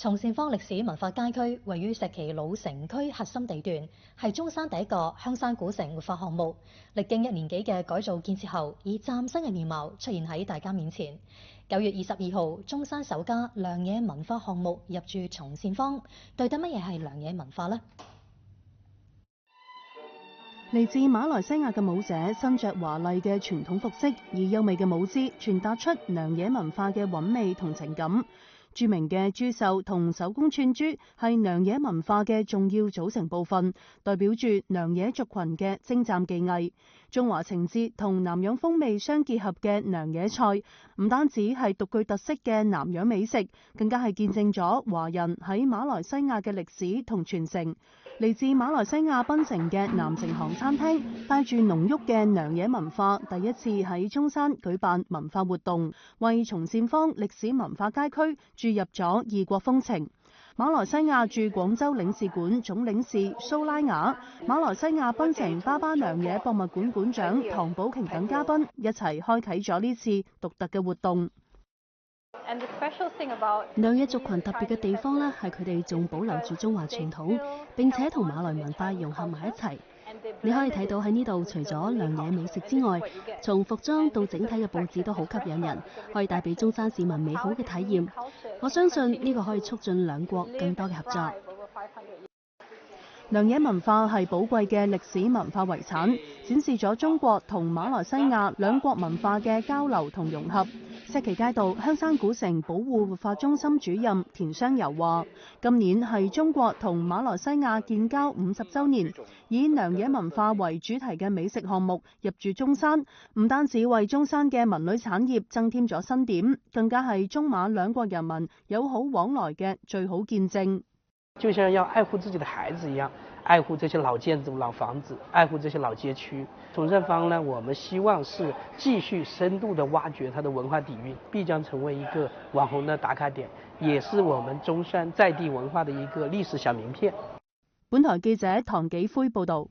松善坊歷史文化街區位於石岐老城區核心地段，係中山第一個香山古城活化項目。歷經1年幾嘅改造建設後，以嶄新嘅面貌出現喺大家面前。9月22號，中山首家良野文化項目入駐松善坊。到底乜嘢係良野文化呢？嚟自馬來西亞嘅舞者身着華麗嘅傳統服飾，以優美嘅舞姿傳達出良野文化嘅韻味同情感。著名嘅珠繡同手工串珠係良野文化嘅重要組成部分，代表住良野族群嘅精湛技藝。中華情節同南洋風味相結合嘅良野菜，唔單止係獨具特色嘅南洋美食，更加係見證咗華人喺馬來西亞嘅歷史同傳承。嚟自馬來西亞檳城嘅南城行餐廳，帶住濃郁嘅良野文化，第一次喺中山舉辦文化活動，為松善坊歷史文化街區注入咗異國風情。馬來西亞駐廣州領事館總領事蘇拉雅、馬來西亞檳城巴巴良野博物館館長唐寶瓊等嘉賓一齊開啟咗呢次獨特嘅活動。良野族群特別嘅地方呢，係佢哋仲保留住中華傳統，並且同馬來文化融合埋一齊。你可以睇到喺呢度，除咗良野美食之外，從服裝到整體嘅佈置都好吸引人，可以帶俾中山市民美好嘅體驗。我相信呢個可以促進兩國更多嘅合作。良野文化係寶貴嘅歷史文化遺產，展示咗中國同馬來西亞兩國文化嘅交流同融合。石岐街道香山古城保護活化中心主任田雙柔話：今年係中國同馬來西亞建交50週年，以良野文化為主題嘅美食項目入駐中山，唔單止為中山嘅文旅產業增添咗新點，更加係中馬兩國人民友好往來嘅最好見證。就像要愛護自己的孩子一樣，愛護這些老建築、老房子，愛護這些老街區。松善坊呢，我們希望是繼續深度的挖掘它的文化底蘊，必將成為一個網紅的打卡點，也是我們中山在地文化的一個歷史小名片。本台記者唐紀輝報道。